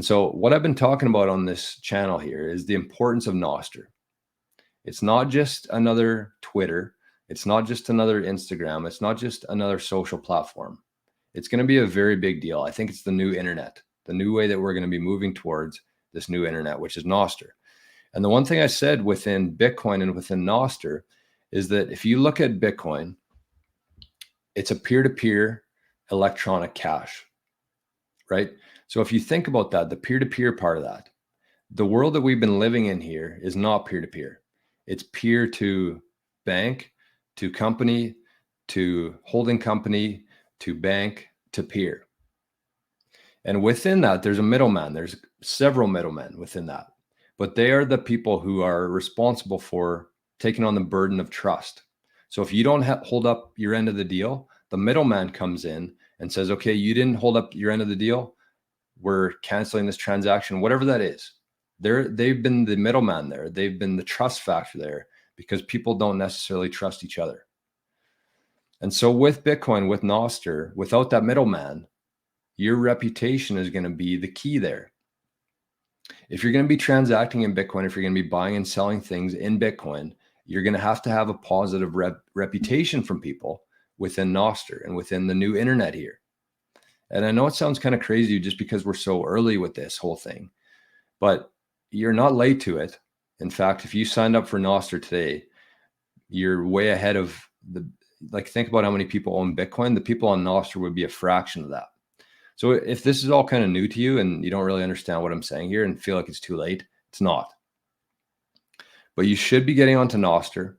So what I've been talking about on this channel here is the importance of nostr. It's not just another Twitter. It's not just another Instagram. It's not just another social platform. It's going to be a very big deal. I think it's the new internet, the new way that we're going to be moving towards this new internet, which is nostr. And the one thing I said within Bitcoin and within nostr is that if you look at Bitcoin, it's a peer-to-peer electronic cash, right? So if you think about that, the peer-to-peer part of that, the world that we've been living in here is not peer-to-peer. It's peer to bank, to company, to holding company, to bank, to peer. And within that, there's a middleman. There's several middlemen within that. But they are the people who are responsible for taking on the burden of trust. So if you don't hold up your end of the deal, the middleman comes in and says, okay, you didn't hold up your end of the deal. We're canceling this transaction, whatever that is. They've been the middleman there. They've been the trust factor there because people don't necessarily trust each other. And so with Bitcoin, with nostr, without that middleman, your reputation is going to be the key there. If you're going to be transacting in Bitcoin, if you're going to be buying and selling things in Bitcoin, you're going to have a positive reputation from people within nostr and within the new internet here. And I know it sounds kind of crazy just because we're so early with this whole thing, but you're not late to it. In fact, if you signed up for nostr today, you're way ahead of think about how many people own Bitcoin. The people on nostr would be a fraction of that. So if this is all kind of new to you and you don't really understand what I'm saying here and feel like it's too late, it's not. But you should be getting onto nostr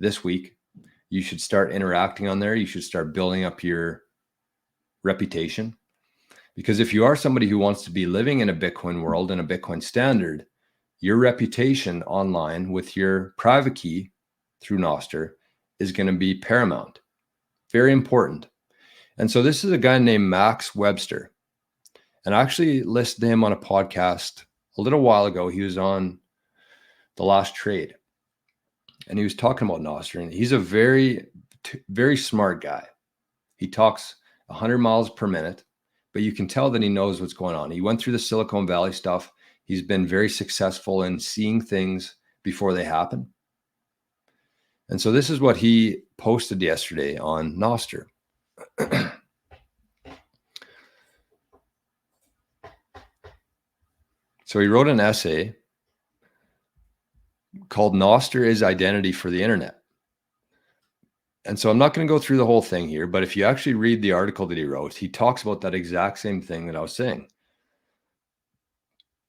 this week. You should start interacting on there. You should start building up your reputation. Because if you are somebody who wants to be living in a Bitcoin world and a Bitcoin standard, your reputation online with your private key through nostr is going to be paramount. Very important. And so this is a guy named Max Webster. And I actually listened to him on a podcast a little while ago. He was on The Last Trade. And he was talking about nostr. And he's a very, very smart guy. He talks 100 miles per minute, but you can tell that he knows what's going on. He went through the Silicon Valley stuff. He's been very successful in seeing things before they happen. And so this is what he posted yesterday on nostr. So he wrote an essay called Nostr is Identity for the Internet. And so I'm not going to go through the whole thing here, but if you actually read the article that he wrote, he talks about that exact same thing that I was saying.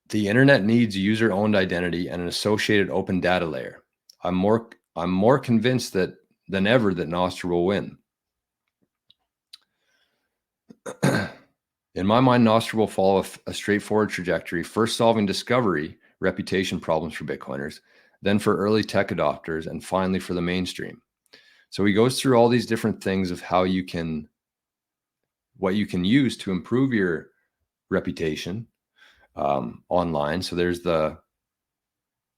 The internet needs user-owned identity and an associated open data layer. I'm more convinced than ever that nostr will win. In my mind, nostr will follow a straightforward trajectory, first solving discovery reputation problems for Bitcoiners, then for early tech adopters, and finally for the mainstream. So he goes through all these different things of what you can use to improve your reputation online. So there's the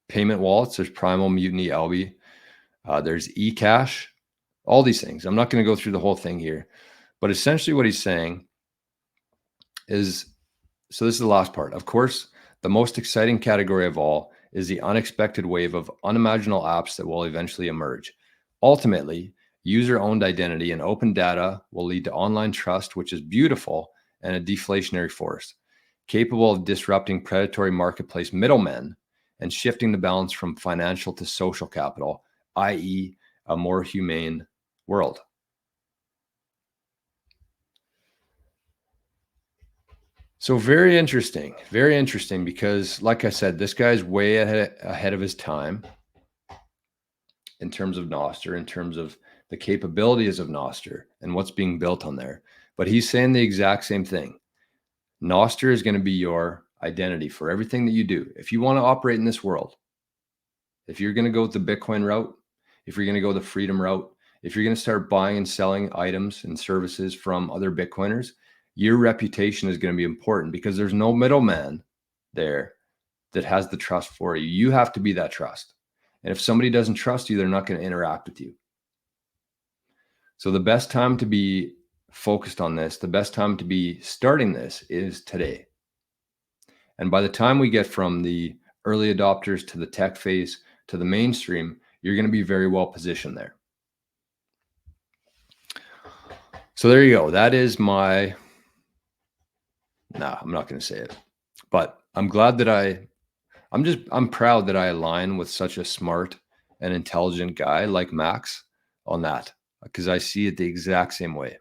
payment wallets, there's Primal, Mutiny, Alby, there's eCash, all these things. I'm not going to go through the whole thing here, but essentially what he's saying is, so this is the last part. Of course, the most exciting category of all is the unexpected wave of unimaginable apps that will eventually emerge. Ultimately, user-owned identity and open data will lead to online trust, which is beautiful and a deflationary force, capable of disrupting predatory marketplace middlemen and shifting the balance from financial to social capital, i.e., a more humane world. So very interesting because, like I said, this guy's way ahead of his time in terms of nostr, in terms of the capabilities of nostr and what's being built on there. But he's saying the exact same thing. Nostr is going to be your identity for everything that you do. If you want to operate in this world, if you're going to go the Bitcoin route, if you're going to go the freedom route, if you're going to start buying and selling items and services from other Bitcoiners, your reputation is going to be important because there's no middleman there that has the trust for you. You have to be that trust. And if somebody doesn't trust you, they're not going to interact with you. So the best time to be focused on this, the best time to be starting this is today. And by the time we get from the early adopters to the tech phase to the mainstream, you're going to be very well positioned there. So there you go. That is my, I'm not going to say it, but I'm glad that I'm proud that I align with such a smart and intelligent guy like Max on that, because I see it the exact same way.